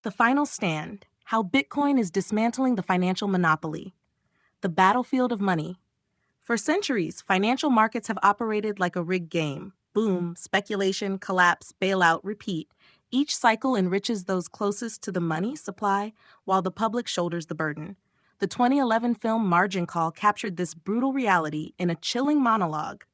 The Final Stand: How Bitcoin is Dismantling the Financial Monopoly. The Battlefield of Money. For centuries, financial markets have operated like a rigged game. Boom, speculation, collapse, bailout, repeat. Each cycle enriches those closest to the money supply, while the public shoulders the burden. The 2011 film Margin Call captured this brutal reality in a chilling monologue.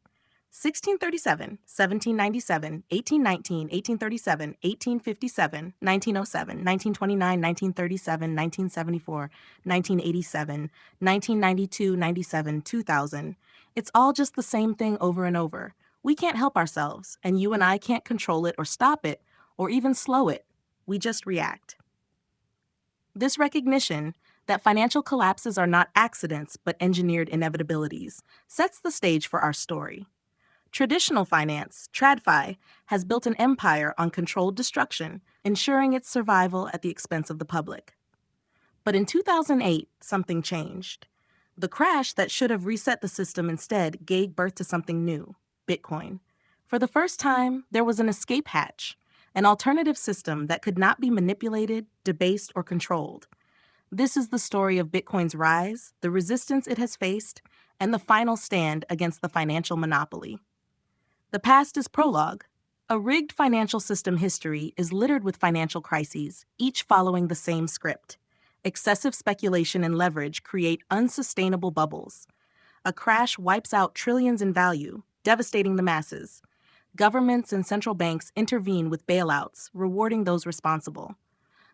1637, 1797, 1819, 1837, 1857, 1907, 1929, 1937, 1974, 1987, 1992, 97, 2000. It's all just the same thing over and over. We can't help ourselves, and you and I can't control it or stop it, or even slow it. We just react. This recognition that financial collapses are not accidents but engineered inevitabilities sets the stage for our story. Traditional finance, TradFi, has built an empire on controlled destruction, ensuring its survival at the expense of the public. But in 2008, something changed. The crash that should have reset the system instead gave birth to something new: Bitcoin. For the first time, there was an escape hatch, an alternative system that could not be manipulated, debased, or controlled. This is the story of Bitcoin's rise, the resistance it has faced, and the final stand against the financial monopoly. The past is prologue. A rigged financial system history is littered with financial crises, each following the same script. Excessive speculation and leverage create unsustainable bubbles. A crash wipes out trillions in value, devastating the masses. Governments and central banks intervene with bailouts, rewarding those responsible.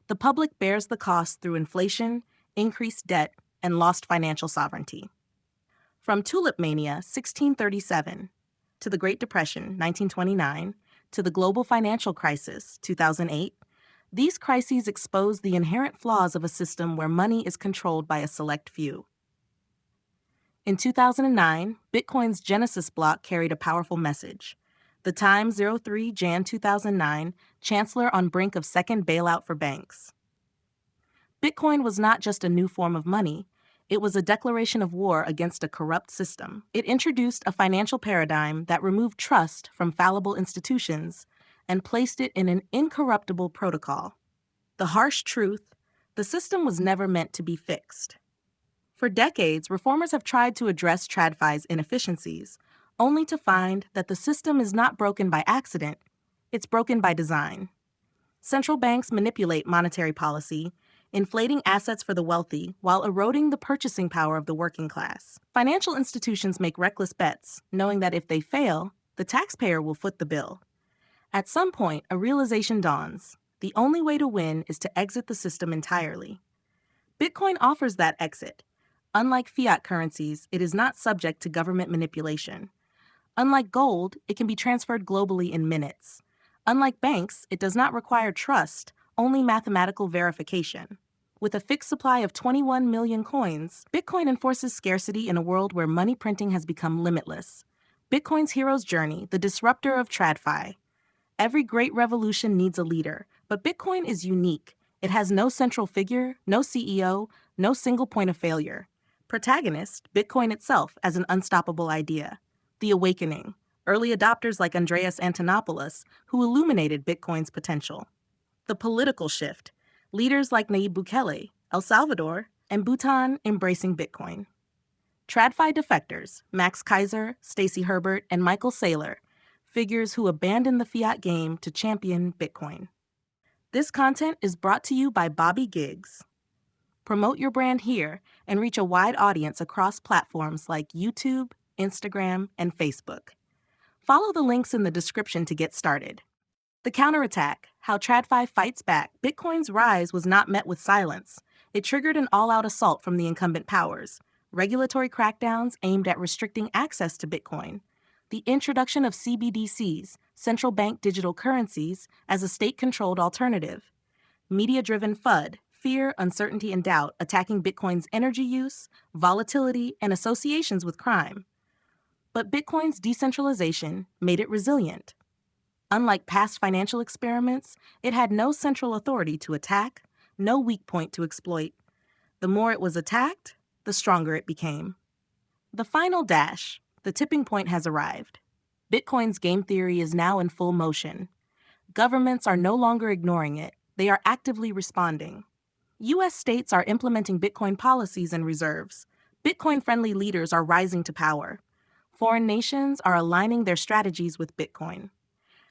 The public bears the cost through inflation, increased debt, and lost financial sovereignty. From Tulip Mania, 1637, to the Great Depression, 1929, to the global financial crisis, 2008, these crises expose the inherent flaws of a system where money is controlled by a select few. In 2009, Bitcoin's Genesis block carried a powerful message. The Times 03 Jan 2009, Chancellor on brink of second bailout for banks. Bitcoin was not just a new form of money. It was a declaration of war against a corrupt system. It introduced a financial paradigm that removed trust from fallible institutions and placed it in an incorruptible protocol. The harsh truth: the system was never meant to be fixed. For decades, reformers have tried to address TradFi's inefficiencies, only to find that the system is not broken by accident, it's broken by design. Central banks manipulate monetary policy, inflating assets for the wealthy while eroding the purchasing power of the working class. Financial institutions make reckless bets, knowing that if they fail, the taxpayer will foot the bill. At some point, a realization dawns: the only way to win is to exit the system entirely. Bitcoin offers that exit. Unlike fiat currencies, it is not subject to government manipulation. Unlike gold, it can be transferred globally in minutes. Unlike banks, it does not require trust, only mathematical verification. With a fixed supply of 21 million coins, Bitcoin enforces scarcity in a world where money printing has become limitless. Bitcoin's hero's journey, the disruptor of TradFi. Every great revolution needs a leader, but Bitcoin is unique. It has no central figure, no CEO, no single point of failure. Protagonist: Bitcoin itself as an unstoppable idea. The awakening: early adopters like Andreas Antonopoulos, who illuminated Bitcoin's potential. The political shift: leaders like Nayib Bukele, El Salvador, and Bhutan embracing Bitcoin. TradFi defectors: Max Kaiser, Stacey Herbert, and Michael Saylor, figures who abandoned the fiat game to champion Bitcoin. This content is brought to you by Bobby Giggs. Promote your brand here and reach a wide audience across platforms like YouTube, Instagram, and Facebook. Follow the links in the description to get started. The counterattack: how TradFi fights back. Bitcoin's rise was not met with silence. It triggered an all-out assault from the incumbent powers. Regulatory crackdowns aimed at restricting access to Bitcoin. The introduction of CBDCs, central bank digital currencies, as a state-controlled alternative. Media-driven FUD: fear, uncertainty, and doubt, attacking Bitcoin's energy use, volatility, and associations with crime. But Bitcoin's decentralization made it resilient. Unlike past financial experiments, it had no central authority to attack, no weak point to exploit. The more it was attacked, the stronger it became. The final dash: the tipping point has arrived. Bitcoin's game theory is now in full motion. Governments are no longer ignoring it. They are actively responding. U.S. states are implementing Bitcoin policies and reserves. Bitcoin-friendly leaders are rising to power. Foreign nations are aligning their strategies with Bitcoin.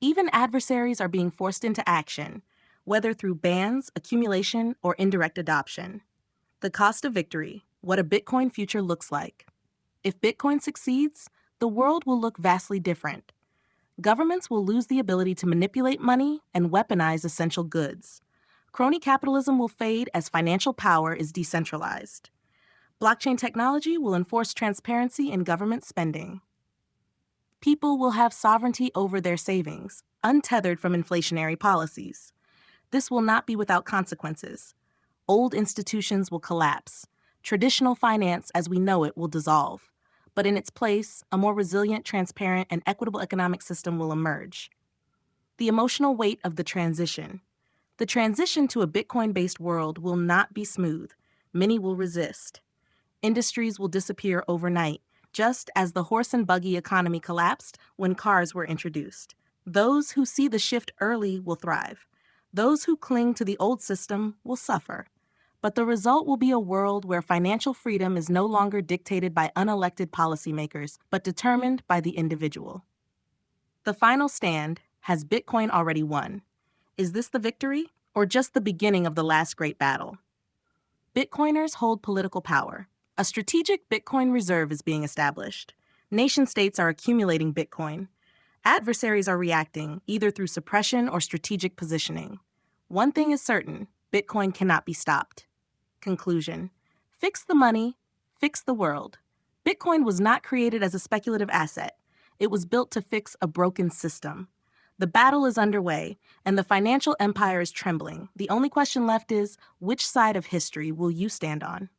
Even adversaries are being forced into action, whether through bans, accumulation, or indirect adoption. The cost of victory, what a Bitcoin future looks like. If Bitcoin succeeds, the world will look vastly different. Governments will lose the ability to manipulate money and weaponize essential goods. Crony capitalism will fade as financial power is decentralized. Blockchain technology will enforce transparency in government spending. People will have sovereignty over their savings, untethered from inflationary policies. This will not be without consequences. Old institutions will collapse. Traditional finance as we know it will dissolve. But in its place, a more resilient, transparent, and equitable economic system will emerge. The emotional weight of the transition. The transition to a Bitcoin-based world will not be smooth. Many will resist. Industries will disappear overnight, just as the horse and buggy economy collapsed when cars were introduced. Those who see the shift early will thrive. Those who cling to the old system will suffer. But the result will be a world where financial freedom is no longer dictated by unelected policymakers, but determined by the individual. The final stand: has Bitcoin already won? Is this the victory, or just the beginning of the last great battle? Bitcoiners hold political power. A strategic Bitcoin reserve is being established. Nation-states are accumulating Bitcoin. Adversaries are reacting, either through suppression or strategic positioning. One thing is certain: Bitcoin cannot be stopped. Conclusion: fix the money, fix the world. Bitcoin was not created as a speculative asset. It was built to fix a broken system. The battle is underway, and the financial empire is trembling. The only question left is, which side of history will you stand on?